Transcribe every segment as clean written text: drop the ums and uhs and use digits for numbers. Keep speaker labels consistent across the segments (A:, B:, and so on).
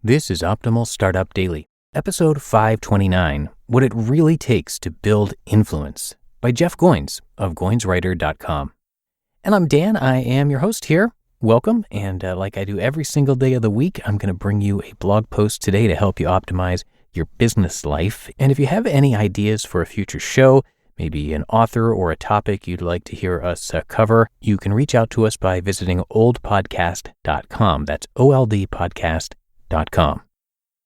A: This is Optimal Startup Daily, episode 529, What It Really Takes to Build Influence, by Jeff Goins of GoinsWriter.com. And I'm Dan, I am your host here. Welcome, and like I do every single day of the week, I'm going to bring you a blog post today to help you optimize your business life. And if you have any ideas for a future show, maybe an author or a topic you'd like to hear us cover, you can reach out to us by visiting oldpodcast.com. That's oldpodcast.com.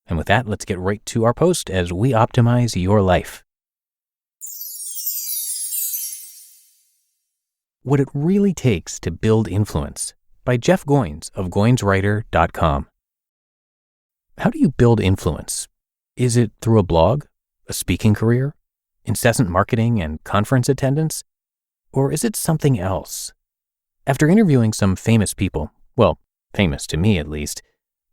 A: And with that, let's get right to our post as we optimize your life. What It Really Takes to Build Influence, by Jeff Goins of GoinsWriter.com. How do you build influence? Is it through a blog, a speaking career, incessant marketing and conference attendance? Or is it something else? After interviewing some famous people, well, famous to me at least,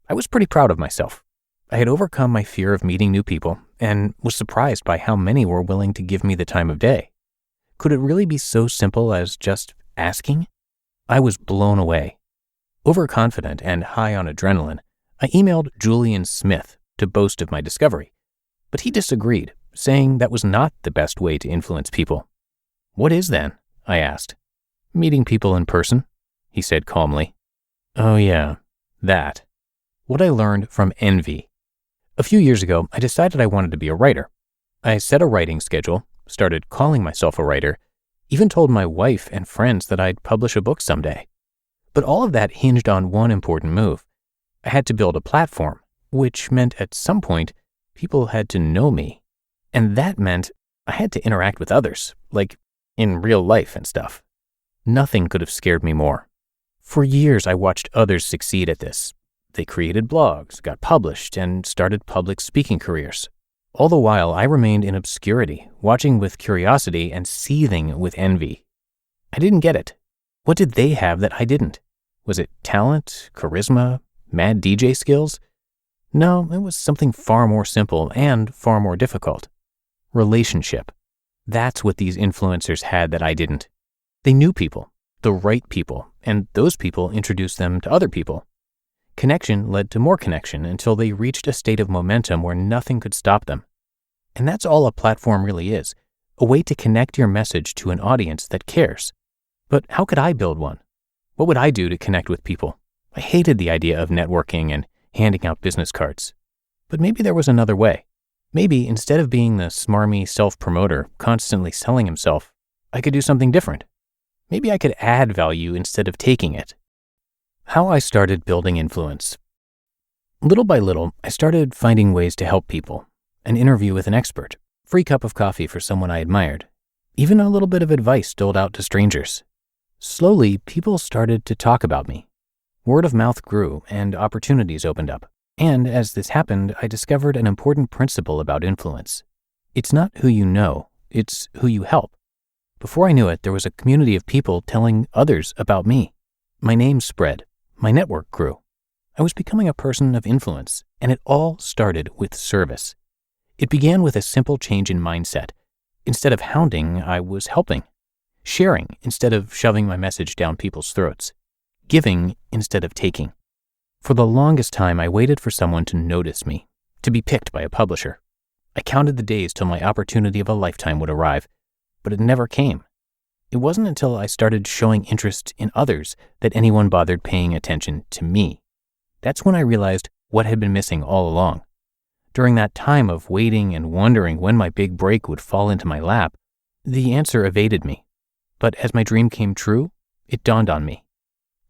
A: I was pretty proud of myself. I had overcome my fear of meeting new people and was surprised by how many were willing to give me the time of day. Could it really be so simple as just asking? I was blown away. Overconfident and high on adrenaline, I emailed Julian Smith to boast of my discovery, but he disagreed, saying that was not the best way to influence people. What is then? I asked. Meeting people in person, he said calmly. Oh yeah, that. What I learned from envy. A few years ago, I decided I wanted to be a writer. I set a writing schedule, started calling myself a writer, even told my wife and friends that I'd publish a book someday. But all of that hinged on one important move. I had to build a platform, which meant at some point, people had to know me. And that meant I had to interact with others, like in real life and stuff. Nothing could have scared me more. For years, I watched others succeed at this. They created blogs, got published, and started public speaking careers. All the while, I remained in obscurity, watching with curiosity and seething with envy. I didn't get it. What did they have that I didn't? Was it talent, charisma, mad DJ skills? No, it was something far more simple and far more difficult. Relationship. That's what these influencers had that I didn't. They knew people, the right people, and those people introduced them to other people. Connection led to more connection until they reached a state of momentum where nothing could stop them. And that's all a platform really is, a way to connect your message to an audience that cares. But how could I build one? What would I do to connect with people? I hated the idea of networking and handing out business cards. But maybe there was another way. Maybe instead of being the smarmy self-promoter constantly selling himself, I could do something different. Maybe I could add value instead of taking it. How I started building influence. Little by little, I started finding ways to help people. An interview with an expert, free cup of coffee for someone I admired, even a little bit of advice doled out to strangers. Slowly, people started to talk about me. Word of mouth grew and opportunities opened up. And as this happened, I discovered an important principle about influence. It's not who you know, it's who you help. Before I knew it, there was a community of people telling others about me. My name spread. My network grew. I was becoming a person of influence, and it all started with service. It began with a simple change in mindset. Instead of hounding, I was helping. Sharing instead of shoving my message down people's throats. Giving instead of taking. For the longest time, I waited for someone to notice me, to be picked by a publisher. I counted the days till my opportunity of a lifetime would arrive, but it never came. It wasn't until I started showing interest in others that anyone bothered paying attention to me. That's when I realized what had been missing all along. During that time of waiting and wondering when my big break would fall into my lap, the answer evaded me. But as my dream came true, it dawned on me.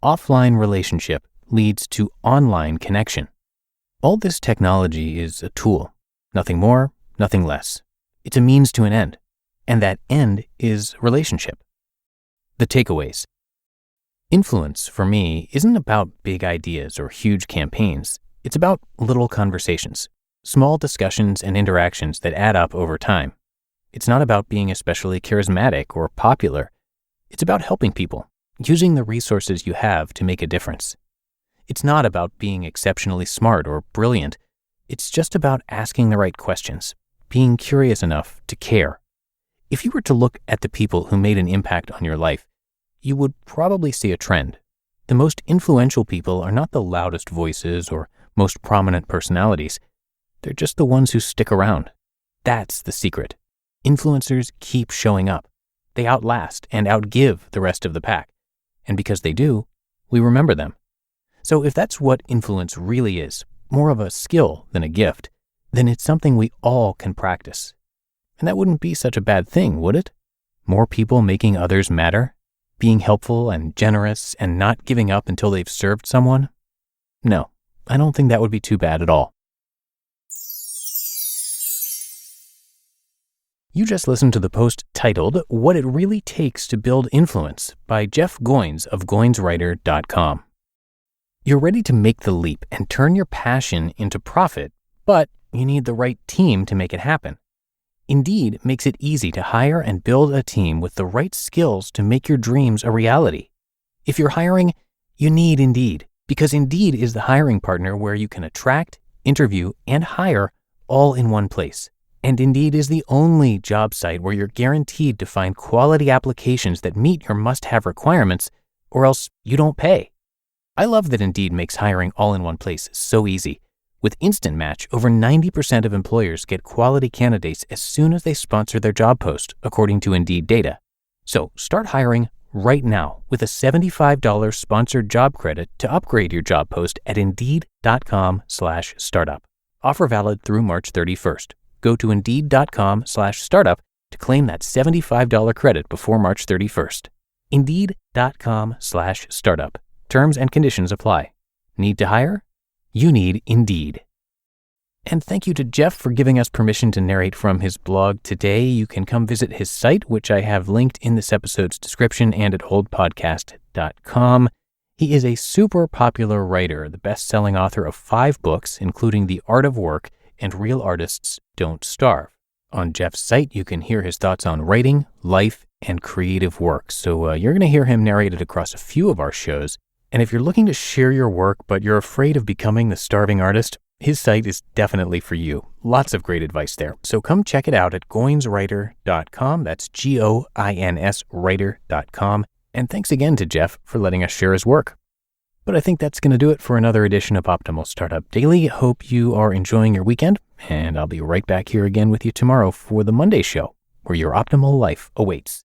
A: Offline relationship leads to online connection. All this technology is a tool, nothing more, nothing less. It's a means to an end, and that end is relationship. The takeaways. Influence, for me, isn't about big ideas or huge campaigns. It's about little conversations, small discussions and interactions that add up over time. It's not about being especially charismatic or popular. It's about helping people, using the resources you have to make a difference. It's not about being exceptionally smart or brilliant. It's just about asking the right questions, being curious enough to care. If you were to look at the people who made an impact on your life, you would probably see a trend. The most influential people are not the loudest voices or most prominent personalities. They're just the ones who stick around. That's the secret. Influencers keep showing up. They outlast and outgive the rest of the pack. And because they do, we remember them. So if that's what influence really is, more of a skill than a gift, then it's something we all can practice. And that wouldn't be such a bad thing, would it? More people making others matter? Being helpful and generous and not giving up until they've served someone? No, I don't think that would be too bad at all. You just listened to the post titled, What It Really Takes to Build Influence by Jeff Goins of GoinsWriter.com. You're ready to make the leap and turn your passion into profit, but you need the right team to make it happen. Indeed makes it easy to hire and build a team with the right skills to make your dreams a reality. If you're hiring, you need Indeed, because Indeed is the hiring partner where you can attract, interview, and hire all in one place. And Indeed is the only job site where you're guaranteed to find quality applications that meet your must-have requirements, or else you don't pay. I love that Indeed makes hiring all in one place so easy. With Instant Match, over 90% of employers get quality candidates as soon as they sponsor their job post, according to Indeed data. So start hiring right now with a $75 sponsored job credit to upgrade your job post at Indeed.com/startup. Offer valid through March 31st. Go to Indeed.com/startup to claim that $75 credit before March 31st. Indeed.com/startup. Terms and conditions apply. Need to hire? You need Indeed. And thank you to Jeff for giving us permission to narrate from his blog today. You can come visit his site, which I have linked in this episode's description and at oldpodcast.com. He is a super popular writer, the best-selling author of 5 books, including The Art of Work and Real Artists Don't Starve. On Jeff's site, you can hear his thoughts on writing, life, and creative work. So you're going to hear him narrate it across a few of our shows. And if you're looking to share your work, but you're afraid of becoming the starving artist, his site is definitely for you. Lots of great advice there. So come check it out at goinswriter.com. That's GOINS writer.com. And thanks again to Jeff for letting us share his work. But I think that's going to do it for another edition of Optimal Startup Daily. Hope you are enjoying your weekend, and I'll be right back here again with you tomorrow for the Monday show, where your optimal life awaits.